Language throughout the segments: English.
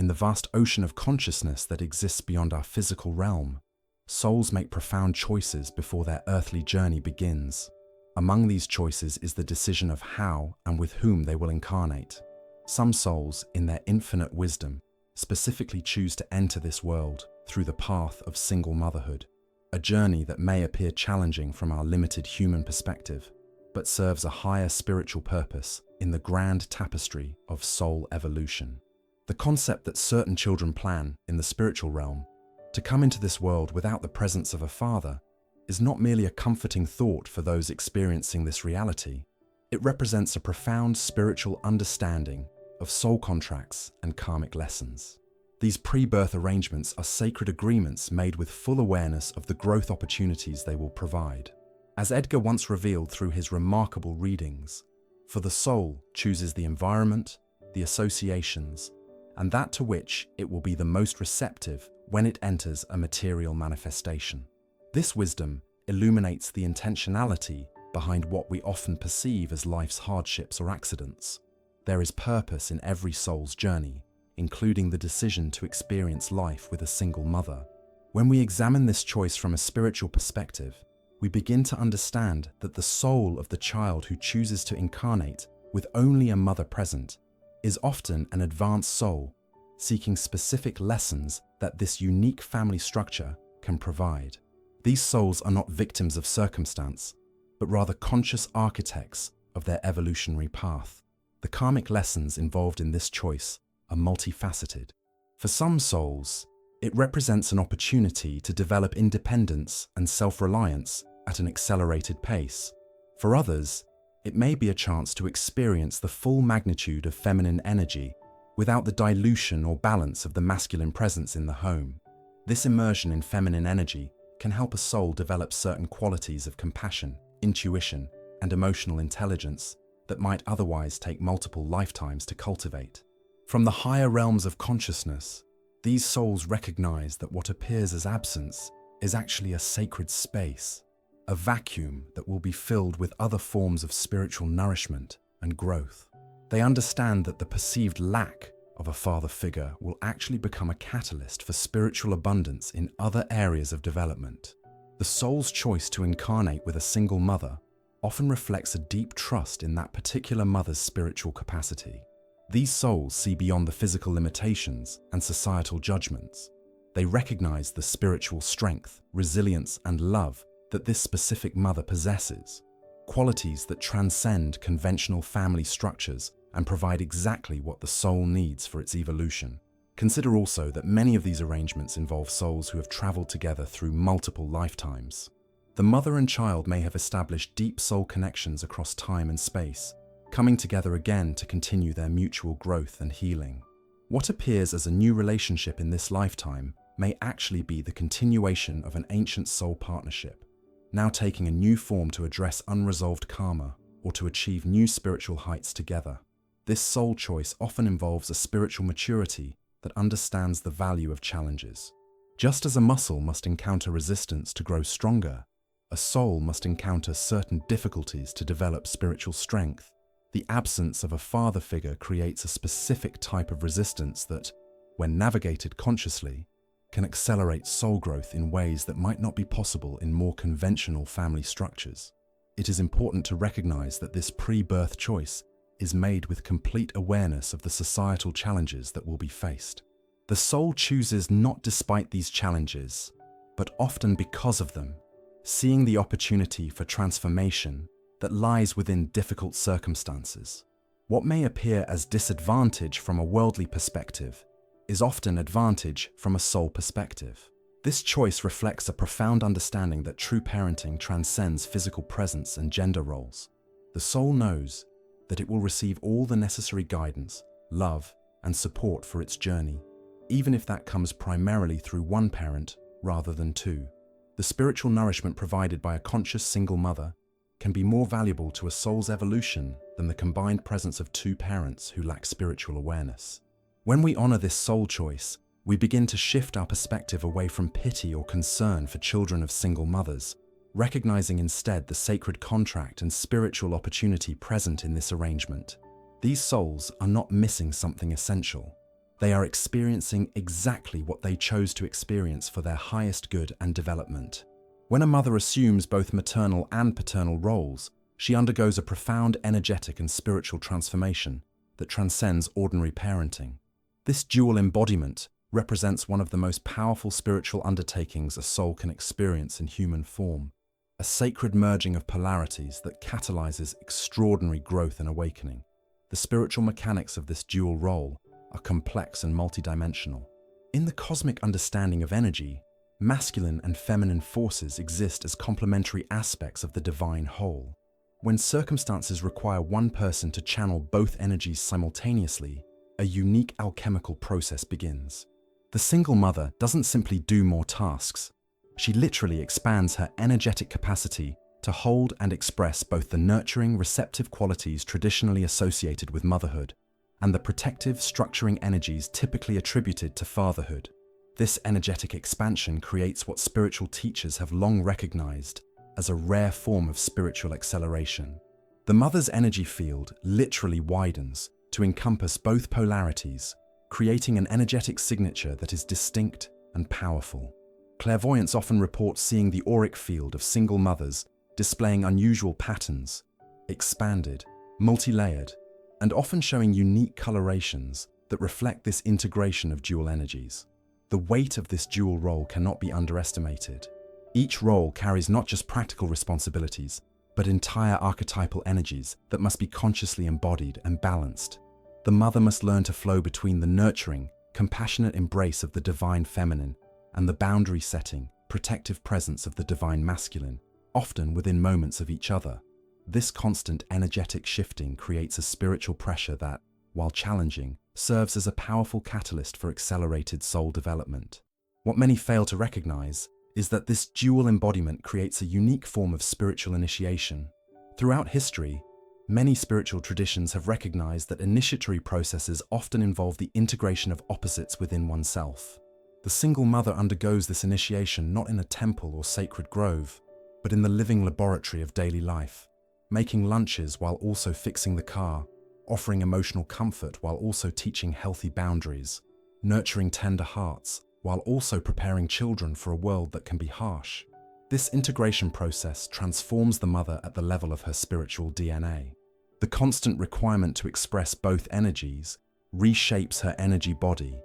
In the vast ocean of consciousness that exists beyond our physical realm, souls make profound choices before their earthly journey begins. Among these choices is the decision of how and with whom they will incarnate. Some souls, in their infinite wisdom, specifically choose to enter this world through the path of single motherhood, a journey that may appear challenging from our limited human perspective, but serves a higher spiritual purpose in the grand tapestry of soul evolution. The concept that certain children plan, in the spiritual realm, to come into this world without the presence of a father is not merely a comforting thought for those experiencing this reality. It represents a profound spiritual understanding of soul contracts and karmic lessons. These pre-birth arrangements are sacred agreements made with full awareness of the growth opportunities they will provide. As Edgar once revealed through his remarkable readings, for the soul chooses the environment, the associations, and that to which it will be the most receptive when it enters a material manifestation. This wisdom illuminates the intentionality behind what we often perceive as life's hardships or accidents. There is purpose in every soul's journey, including the decision to experience life with a single mother. When we examine this choice from a spiritual perspective, we begin to understand that the soul of the child who chooses to incarnate with only a mother present is often an advanced soul seeking specific lessons that this unique family structure can provide. These souls are not victims of circumstance, but rather conscious architects of their evolutionary path. The karmic lessons involved in this choice are multifaceted. For some souls, it represents an opportunity to develop independence and self-reliance at an accelerated pace. For others, it may be a chance to experience the full magnitude of feminine energy without the dilution or balance of the masculine presence in the home. This immersion in feminine energy can help a soul develop certain qualities of compassion, intuition, and emotional intelligence that might otherwise take multiple lifetimes to cultivate. From the higher realms of consciousness, these souls recognize that what appears as absence is actually a sacred space, a vacuum that will be filled with other forms of spiritual nourishment and growth. They understand that the perceived lack of a father figure will actually become a catalyst for spiritual abundance in other areas of development. The soul's choice to incarnate with a single mother often reflects a deep trust in that particular mother's spiritual capacity. These souls see beyond the physical limitations and societal judgments. They recognize the spiritual strength, resilience, and love that this specific mother possesses, qualities that transcend conventional family structures and provide exactly what the soul needs for its evolution. Consider also that many of these arrangements involve souls who have traveled together through multiple lifetimes. The mother and child may have established deep soul connections across time and space, coming together again to continue their mutual growth and healing. What appears as a new relationship in this lifetime may actually be the continuation of an ancient soul partnership, now taking a new form to address unresolved karma or to achieve new spiritual heights together. This soul choice often involves a spiritual maturity that understands the value of challenges. Just as a muscle must encounter resistance to grow stronger, a soul must encounter certain difficulties to develop spiritual strength. The absence of a father figure creates a specific type of resistance that, when navigated consciously, can accelerate soul growth in ways that might not be possible in more conventional family structures. It is important to recognize that this pre-birth choice is made with complete awareness of the societal challenges that will be faced. The soul chooses not despite these challenges, but often because of them, seeing the opportunity for transformation that lies within difficult circumstances. What may appear as disadvantage from a worldly perspective is often advantage from a soul perspective. This choice reflects a profound understanding that true parenting transcends physical presence and gender roles. The soul knows that it will receive all the necessary guidance, love, and support for its journey, even if that comes primarily through one parent rather than two. The spiritual nourishment provided by a conscious single mother can be more valuable to a soul's evolution than the combined presence of two parents who lack spiritual awareness. When we honor this soul choice, we begin to shift our perspective away from pity or concern for children of single mothers, recognizing instead the sacred contract and spiritual opportunity present in this arrangement. These souls are not missing something essential. They are experiencing exactly what they chose to experience for their highest good and development. When a mother assumes both maternal and paternal roles, she undergoes a profound energetic and spiritual transformation that transcends ordinary parenting. This dual embodiment represents one of the most powerful spiritual undertakings a soul can experience in human form, a sacred merging of polarities that catalyzes extraordinary growth and awakening. The spiritual mechanics of this dual role are complex and multidimensional. In the cosmic understanding of energy, masculine and feminine forces exist as complementary aspects of the divine whole. When circumstances require one person to channel both energies simultaneously, a unique alchemical process begins. The single mother doesn't simply do more tasks. She literally expands her energetic capacity to hold and express both the nurturing, receptive qualities traditionally associated with motherhood and the protective, structuring energies typically attributed to fatherhood. This energetic expansion creates what spiritual teachers have long recognized as a rare form of spiritual acceleration. The mother's energy field literally widens to encompass both polarities, creating an energetic signature that is distinct and powerful. Clairvoyants often report seeing the auric field of single mothers displaying unusual patterns, expanded, multi-layered, and often showing unique colorations that reflect this integration of dual energies. The weight of this dual role cannot be underestimated. Each role carries not just practical responsibilities, but entire archetypal energies that must be consciously embodied and balanced. The mother must learn to flow between the nurturing, compassionate embrace of the divine feminine and the boundary-setting, protective presence of the divine masculine, often within moments of each other. This constant energetic shifting creates a spiritual pressure that, while challenging, serves as a powerful catalyst for accelerated soul development. What many fail to recognize is that this dual embodiment creates a unique form of spiritual initiation. Throughout history, many spiritual traditions have recognized that initiatory processes often involve the integration of opposites within oneself. The single mother undergoes this initiation not in a temple or sacred grove, but in the living laboratory of daily life, making lunches while also fixing the car, offering emotional comfort while also teaching healthy boundaries, nurturing tender hearts while also preparing children for a world that can be harsh. This integration process transforms the mother at the level of her spiritual DNA. The constant requirement to express both energies reshapes her energy body,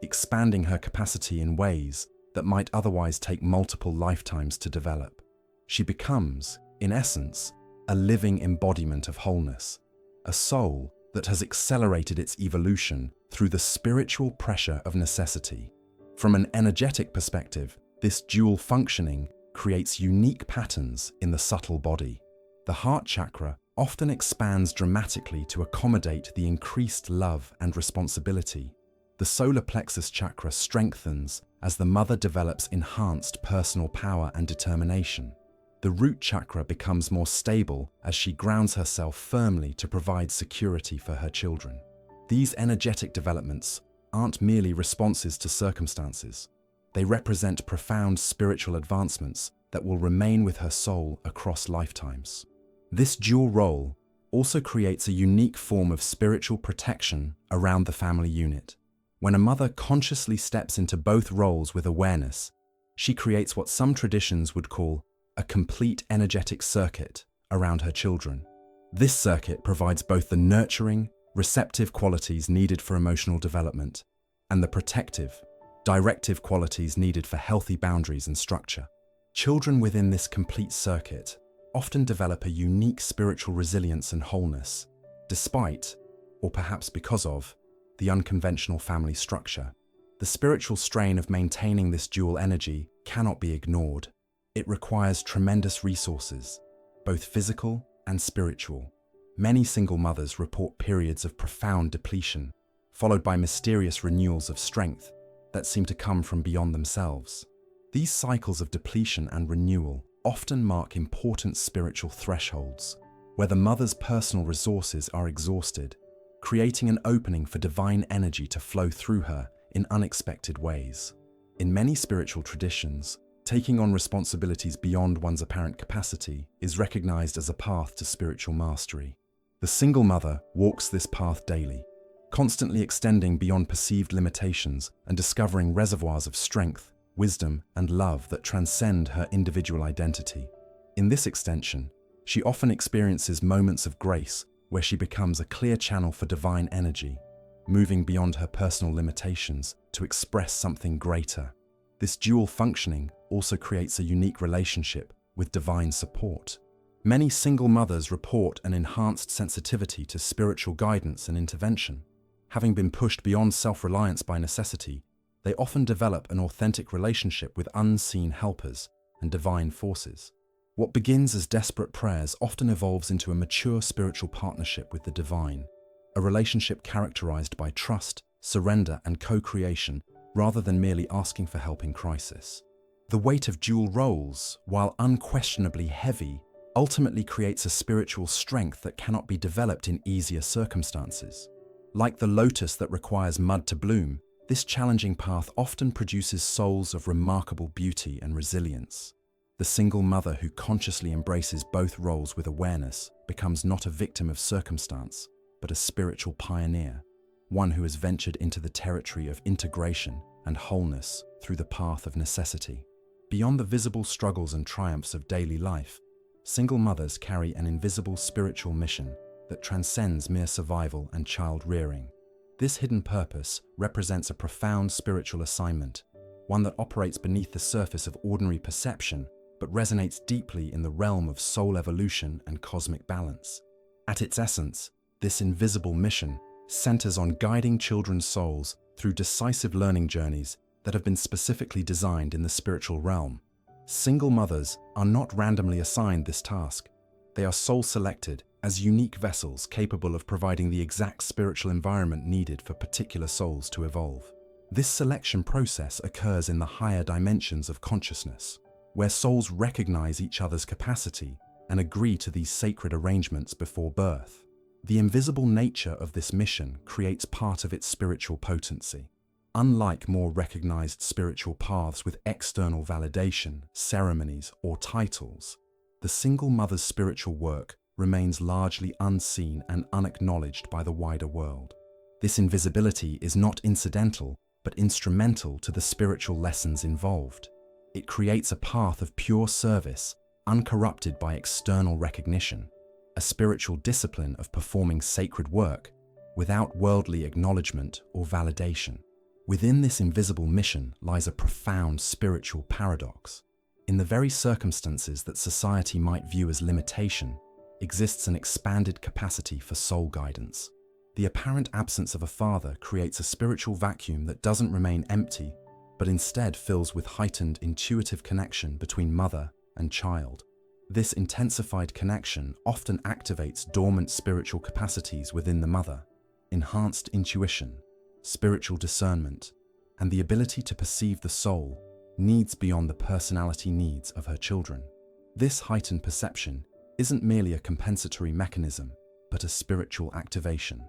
expanding her capacity in ways that might otherwise take multiple lifetimes to develop. She becomes, in essence, a living embodiment of wholeness, a soul that has accelerated its evolution through the spiritual pressure of necessity. From an energetic perspective, this dual functioning creates unique patterns in the subtle body. The heart chakra often expands dramatically to accommodate the increased love and responsibility. The solar plexus chakra strengthens as the mother develops enhanced personal power and determination. The root chakra becomes more stable as she grounds herself firmly to provide security for her children. These energetic developments aren't merely responses to circumstances. They represent profound spiritual advancements that will remain with her soul across lifetimes. This dual role also creates a unique form of spiritual protection around the family unit. When a mother consciously steps into both roles with awareness, she creates what some traditions would call a complete energetic circuit around her children. This circuit provides both the nurturing, receptive qualities needed for emotional development and the protective, directive qualities needed for healthy boundaries and structure. Children within this complete circuit often develop a unique spiritual resilience and wholeness, despite, or perhaps because of, the unconventional family structure. The spiritual strain of maintaining this dual energy cannot be ignored. It requires tremendous resources, both physical and spiritual. Many single mothers report periods of profound depletion, followed by mysterious renewals of strength that seem to come from beyond themselves. These cycles of depletion and renewal often mark important spiritual thresholds, where the mother's personal resources are exhausted, creating an opening for divine energy to flow through her in unexpected ways. In many spiritual traditions, taking on responsibilities beyond one's apparent capacity is recognized as a path to spiritual mastery. The single mother walks this path daily, constantly extending beyond perceived limitations and discovering reservoirs of strength, wisdom, and love that transcend her individual identity. In this extension, she often experiences moments of grace where she becomes a clear channel for divine energy, moving beyond her personal limitations to express something greater. This dual functioning also creates a unique relationship with divine support. Many single mothers report an enhanced sensitivity to spiritual guidance and intervention. Having been pushed beyond self-reliance by necessity, they often develop an authentic relationship with unseen helpers and divine forces. What begins as desperate prayers often evolves into a mature spiritual partnership with the divine, a relationship characterized by trust, surrender, and co-creation rather than merely asking for help in crisis. The weight of dual roles, while unquestionably heavy, ultimately creates a spiritual strength that cannot be developed in easier circumstances. Like the lotus that requires mud to bloom, this challenging path often produces souls of remarkable beauty and resilience. The single mother who consciously embraces both roles with awareness becomes not a victim of circumstance, but a spiritual pioneer, one who has ventured into the territory of integration and wholeness through the path of necessity. Beyond the visible struggles and triumphs of daily life, single mothers carry an invisible spiritual mission that transcends mere survival and child-rearing. This hidden purpose represents a profound spiritual assignment, one that operates beneath the surface of ordinary perception but resonates deeply in the realm of soul evolution and cosmic balance. At its essence, this invisible mission centers on guiding children's souls through decisive learning journeys that have been specifically designed in the spiritual realm. Single mothers are not randomly assigned this task. They are soul-selected as unique vessels capable of providing the exact spiritual environment needed for particular souls to evolve. This selection process occurs in the higher dimensions of consciousness, where souls recognize each other's capacity and agree to these sacred arrangements before birth. The invisible nature of this mission creates part of its spiritual potency. Unlike more recognized spiritual paths with external validation, ceremonies, or titles, the single mother's spiritual work remains largely unseen and unacknowledged by the wider world. This invisibility is not incidental, but instrumental to the spiritual lessons involved. It creates a path of pure service, uncorrupted by external recognition, a spiritual discipline of performing sacred work without worldly acknowledgement or validation. Within this invisible mission lies a profound spiritual paradox. In the very circumstances that society might view as limitation, exists an expanded capacity for soul guidance. The apparent absence of a father creates a spiritual vacuum that doesn't remain empty, but instead fills with heightened intuitive connection between mother and child. This intensified connection often activates dormant spiritual capacities within the mother, enhanced intuition, spiritual discernment, and the ability to perceive the soul needs beyond the personality needs of her children. This heightened perception isn't merely a compensatory mechanism, but a spiritual activation.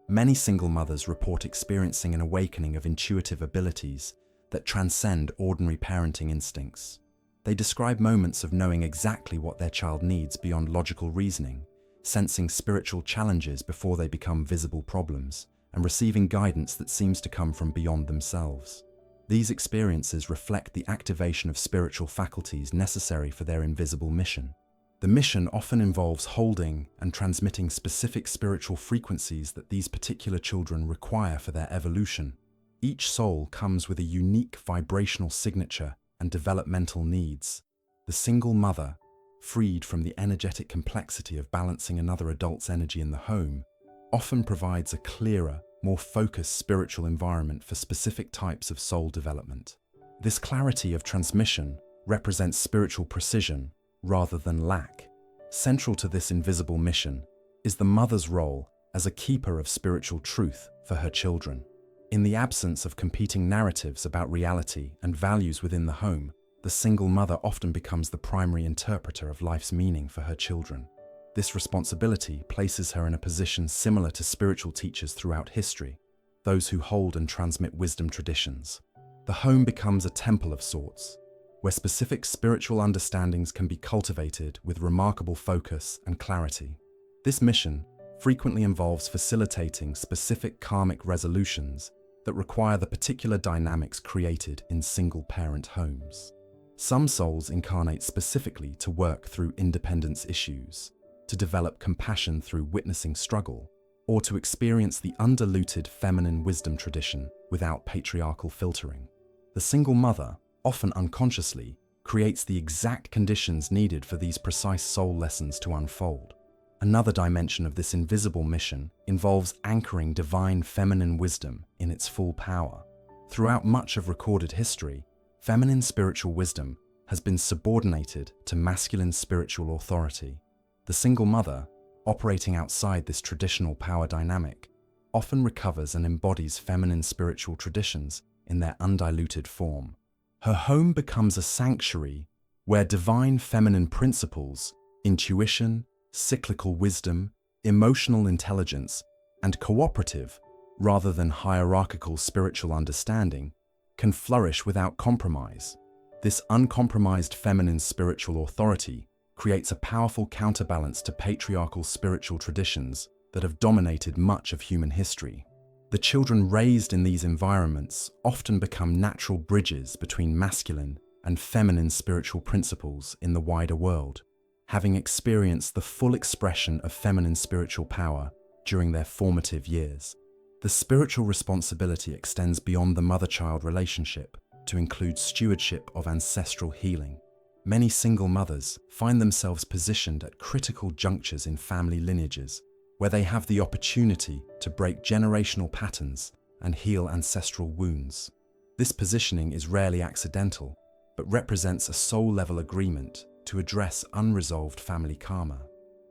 Many single mothers report experiencing an awakening of intuitive abilities that transcend ordinary parenting instincts. They describe moments of knowing exactly what their child needs beyond logical reasoning, sensing spiritual challenges before they become visible problems, and receiving guidance that seems to come from beyond themselves. These experiences reflect the activation of spiritual faculties necessary for their invisible mission. The mission often involves holding and transmitting specific spiritual frequencies that these particular children require for their evolution. Each soul comes with a unique vibrational signature and developmental needs. The single mother, freed from the energetic complexity of balancing another adult's energy in the home, often provides a clearer, more focused spiritual environment for specific types of soul development. This clarity of transmission represents spiritual precision rather than lack. Central to this invisible mission is the mother's role as a keeper of spiritual truth for her children. In the absence of competing narratives about reality and values within the home, the single mother often becomes the primary interpreter of life's meaning for her children. This responsibility places her in a position similar to spiritual teachers throughout history, those who hold and transmit wisdom traditions. The home becomes a temple of sorts, where specific spiritual understandings can be cultivated with remarkable focus and clarity. This mission, frequently involves facilitating specific karmic resolutions that require the particular dynamics created in single-parent homes. Some souls incarnate specifically to work through independence issues, to develop compassion through witnessing struggle, or to experience the undiluted feminine wisdom tradition without patriarchal filtering. The single mother, often unconsciously, creates the exact conditions needed for these precise soul lessons to unfold. Another dimension of this invisible mission involves anchoring divine feminine wisdom in its full power. Throughout much of recorded history, feminine spiritual wisdom has been subordinated to masculine spiritual authority. The single mother, operating outside this traditional power dynamic, often recovers and embodies feminine spiritual traditions in their undiluted form. Her home becomes a sanctuary where divine feminine principles, intuition, cyclical wisdom, emotional intelligence, and cooperative, rather than hierarchical spiritual understanding, can flourish without compromise. This uncompromised feminine spiritual authority creates a powerful counterbalance to patriarchal spiritual traditions that have dominated much of human history. The children raised in these environments often become natural bridges between masculine and feminine spiritual principles in the wider world, having experienced the full expression of feminine spiritual power during their formative years. The spiritual responsibility extends beyond the mother-child relationship to include stewardship of ancestral healing. Many single mothers find themselves positioned at critical junctures in family lineages, where they have the opportunity to break generational patterns and heal ancestral wounds. This positioning is rarely accidental, but represents a soul-level agreement to address unresolved family karma.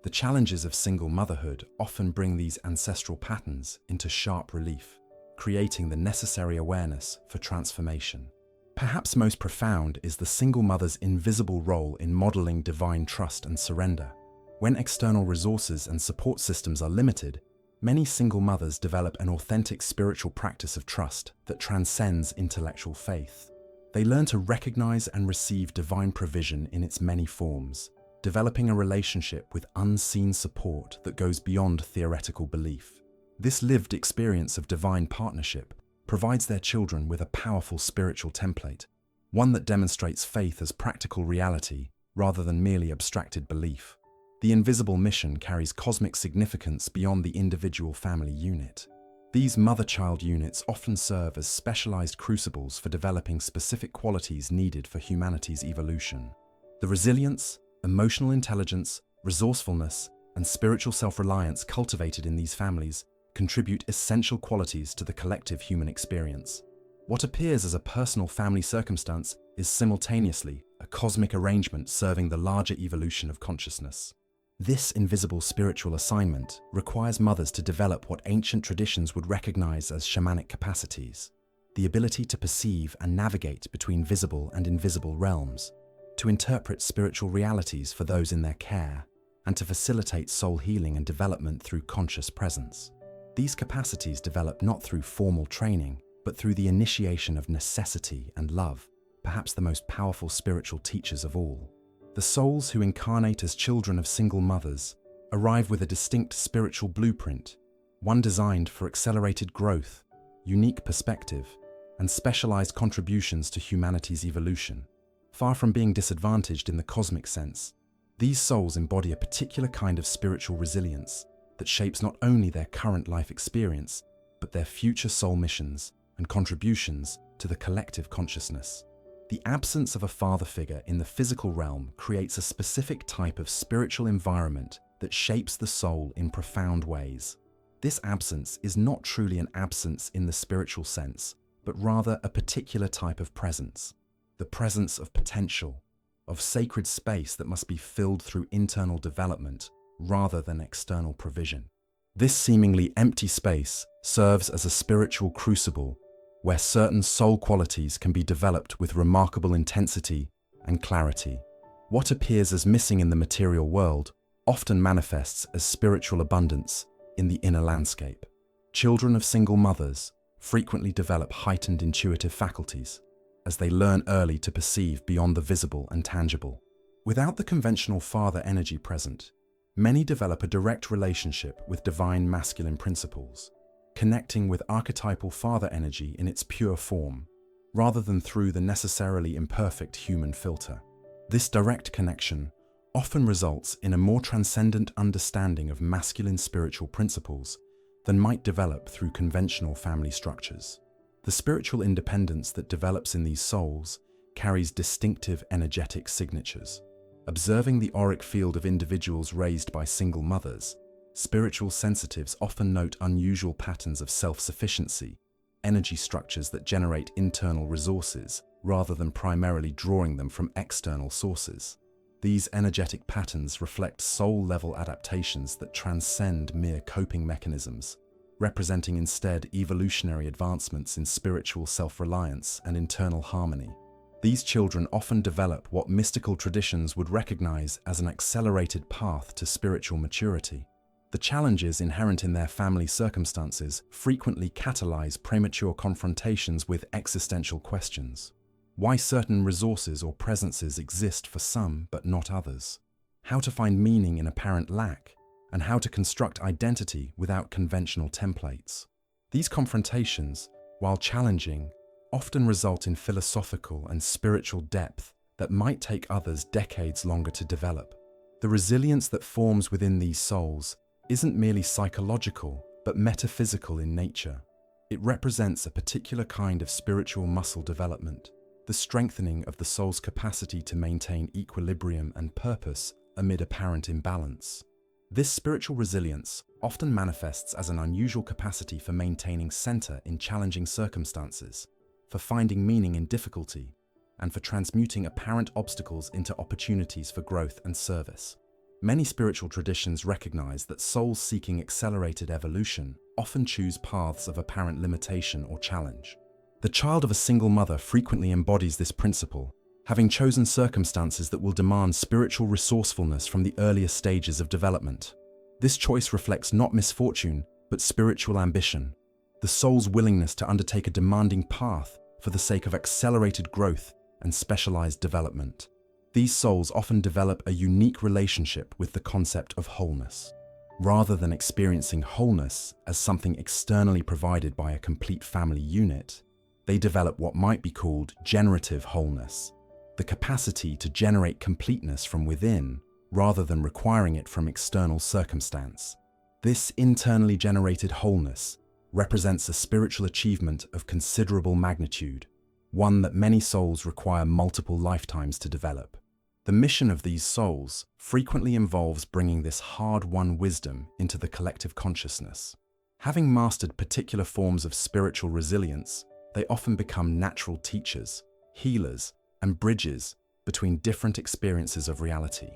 The challenges of single motherhood often bring these ancestral patterns into sharp relief, creating the necessary awareness for transformation. Perhaps most profound is the single mother's invisible role in modeling divine trust and surrender. When external resources and support systems are limited, many single mothers develop an authentic spiritual practice of trust that transcends intellectual faith. They learn to recognize and receive divine provision in its many forms, developing a relationship with unseen support that goes beyond theoretical belief. This lived experience of divine partnership provides their children with a powerful spiritual template, one that demonstrates faith as practical reality rather than merely abstracted belief. The invisible mission carries cosmic significance beyond the individual family unit. These mother-child units often serve as specialized crucibles for developing specific qualities needed for humanity's evolution. The resilience, emotional intelligence, resourcefulness, and spiritual self-reliance cultivated in these families contribute essential qualities to the collective human experience. What appears as a personal family circumstance is simultaneously a cosmic arrangement serving the larger evolution of consciousness. This invisible spiritual assignment requires mothers to develop what ancient traditions would recognize as shamanic capacities: the ability to perceive and navigate between visible and invisible realms, to interpret spiritual realities for those in their care, and to facilitate soul healing and development through conscious presence. These capacities develop not through formal training, but through the initiation of necessity and love, perhaps the most powerful spiritual teachers of all. The souls who incarnate as children of single mothers arrive with a distinct spiritual blueprint, one designed for accelerated growth, unique perspective, and specialized contributions to humanity's evolution. Far from being disadvantaged in the cosmic sense, these souls embody a particular kind of spiritual resilience that shapes not only their current life experience, but their future soul missions and contributions to the collective consciousness. The absence of a father figure in the physical realm creates a specific type of spiritual environment that shapes the soul in profound ways. This absence is not truly an absence in the spiritual sense, but rather a particular type of presence. The presence of potential, of sacred space that must be filled through internal development rather than external provision. This seemingly empty space serves as a spiritual crucible where certain soul qualities can be developed with remarkable intensity and clarity. What appears as missing in the material world often manifests as spiritual abundance in the inner landscape. Children of single mothers frequently develop heightened intuitive faculties as they learn early to perceive beyond the visible and tangible. Without the conventional father energy present, Many develop a direct relationship with divine masculine principles, connecting with archetypal father energy in its pure form, rather than through the necessarily imperfect human filter. This direct connection often results in a more transcendent understanding of masculine spiritual principles than might develop through conventional family structures. The spiritual independence that develops in these souls carries distinctive energetic signatures. Observing the auric field of individuals raised by single mothers, spiritual sensitives often note unusual patterns of self-sufficiency, energy structures that generate internal resources rather than primarily drawing them from external sources. These energetic patterns reflect soul-level adaptations that transcend mere coping mechanisms, representing instead evolutionary advancements in spiritual self-reliance and internal harmony. These children often develop what mystical traditions would recognize as an accelerated path to spiritual maturity. The challenges inherent in their family circumstances frequently catalyze premature confrontations with existential questions. Why certain resources or presences exist for some but not others? How to find meaning in apparent lack, and how to construct identity without conventional templates. These confrontations, while challenging, often result in philosophical and spiritual depth that might take others decades longer to develop. The resilience that forms within these souls isn't merely psychological, but metaphysical in nature. It represents a particular kind of spiritual muscle development, the strengthening of the soul's capacity to maintain equilibrium and purpose amid apparent imbalance. This spiritual resilience often manifests as an unusual capacity for maintaining center in challenging circumstances, for finding meaning in difficulty, and for transmuting apparent obstacles into opportunities for growth and service. Many spiritual traditions recognize that souls seeking accelerated evolution often choose paths of apparent limitation or challenge. The child of a single mother frequently embodies this principle, having chosen circumstances that will demand spiritual resourcefulness from the earliest stages of development. This choice reflects not misfortune, but spiritual ambition, the soul's willingness to undertake a demanding path for the sake of accelerated growth and specialized development. These souls often develop a unique relationship with the concept of wholeness. Rather than experiencing wholeness as something externally provided by a complete family unit, they develop what might be called generative wholeness, the capacity to generate completeness from within rather than requiring it from external circumstance. This internally generated wholeness represents a spiritual achievement of considerable magnitude, one that many souls require multiple lifetimes to develop. The mission of these souls frequently involves bringing this hard-won wisdom into the collective consciousness. Having mastered particular forms of spiritual resilience, they often become natural teachers, healers, and bridges between different experiences of reality.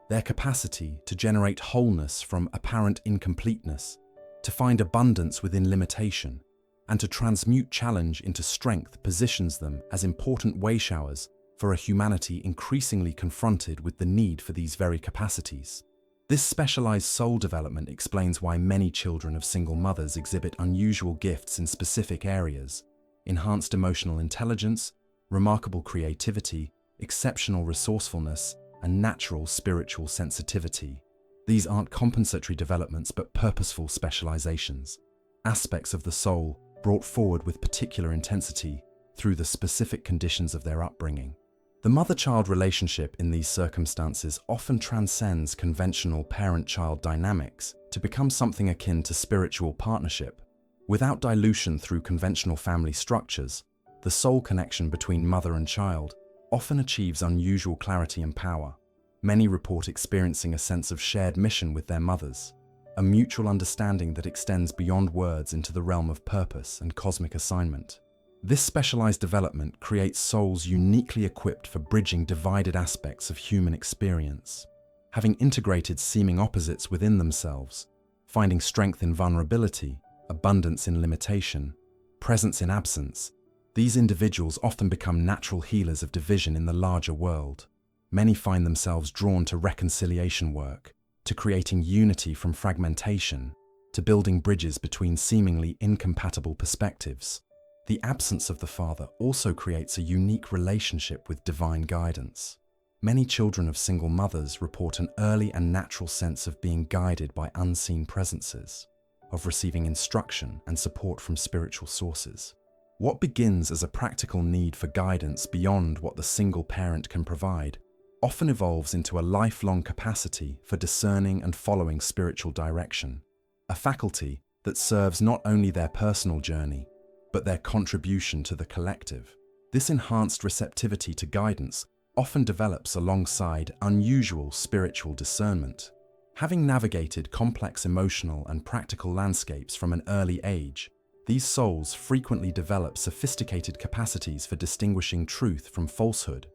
Their capacity to generate wholeness from apparent incompleteness, to find abundance within limitation, and to transmute challenge into strength positions them as important way showers for a humanity increasingly confronted with the need for these very capacities. This specialized soul development explains why many children of single mothers exhibit unusual gifts in specific areas: enhanced emotional intelligence, remarkable creativity, exceptional resourcefulness, and natural spiritual sensitivity. These aren't compensatory developments but purposeful specializations, aspects of the soul brought forward with particular intensity through the specific conditions of their upbringing. The mother-child relationship in these circumstances often transcends conventional parent-child dynamics to become something akin to spiritual partnership. Without dilution through conventional family structures, the soul connection between mother and child often achieves unusual clarity and power. Many report experiencing a sense of shared mission with their mothers, a mutual understanding that extends beyond words into the realm of purpose and cosmic assignment. This specialized development creates souls uniquely equipped for bridging divided aspects of human experience. Having integrated seeming opposites within themselves, finding strength in vulnerability, abundance in limitation, presence in absence, these individuals often become natural healers of division in the larger world. Many find themselves drawn to reconciliation work, to creating unity from fragmentation, to building bridges between seemingly incompatible perspectives. The absence of the father also creates a unique relationship with divine guidance. Many children of single mothers report an early and natural sense of being guided by unseen presences, of receiving instruction and support from spiritual sources. What begins as a practical need for guidance beyond what the single parent can provide often evolves into a lifelong capacity for discerning and following spiritual direction, a faculty that serves not only their personal journey, but their contribution to the collective. This enhanced receptivity to guidance often develops alongside unusual spiritual discernment. Having navigated complex emotional and practical landscapes from an early age, these souls frequently develop sophisticated capacities for distinguishing truth from falsehood,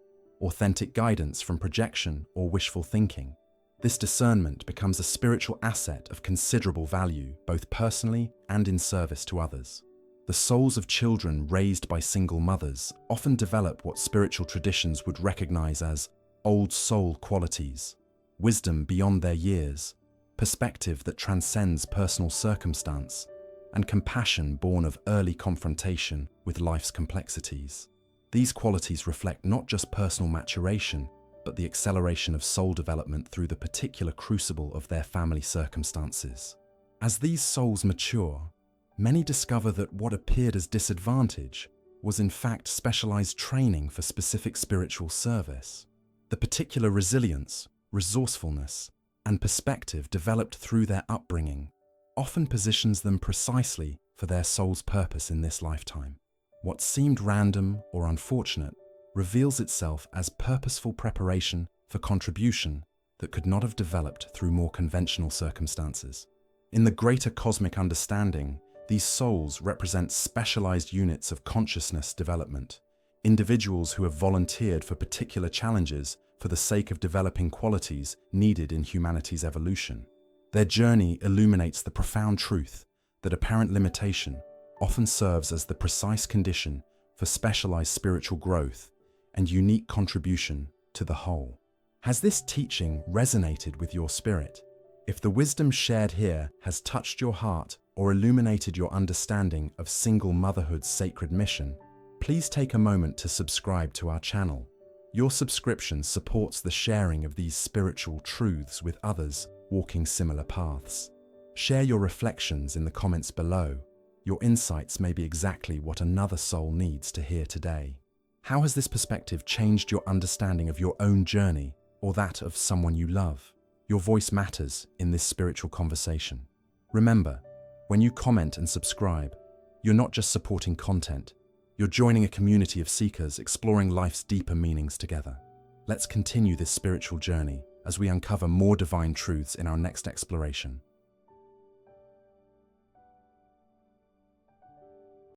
authentic guidance from projection or wishful thinking. This discernment becomes a spiritual asset of considerable value, both personally and in service to others. The souls of children raised by single mothers often develop what spiritual traditions would recognize as old soul qualities, wisdom beyond their years, perspective that transcends personal circumstance, and compassion born of early confrontation with life's complexities. These qualities reflect not just personal maturation, but the acceleration of soul development through the particular crucible of their family circumstances. As these souls mature, many discover that what appeared as disadvantage was in fact specialized training for specific spiritual service. The particular resilience, resourcefulness, and perspective developed through their upbringing often positions them precisely for their soul's purpose in this lifetime. What seemed random or unfortunate reveals itself as purposeful preparation for contribution that could not have developed through more conventional circumstances. In the greater cosmic understanding, these souls represent specialized units of consciousness development, individuals who have volunteered for particular challenges for the sake of developing qualities needed in humanity's evolution. Their journey illuminates the profound truth that apparent limitation often serves as the precise condition for specialized spiritual growth and unique contribution to the whole. Has this teaching resonated with your spirit? If the wisdom shared here has touched your heart or illuminated your understanding of single motherhood's sacred mission, please take a moment to subscribe to our channel. Your subscription supports the sharing of these spiritual truths with others walking similar paths. Share your reflections in the comments below. Your insights may be exactly what another soul needs to hear today. How has this perspective changed your understanding of your own journey or that of someone you love? Your voice matters in this spiritual conversation. Remember, when you comment and subscribe, you're not just supporting content, you're joining a community of seekers exploring life's deeper meanings together. Let's continue this spiritual journey as we uncover more divine truths in our next exploration.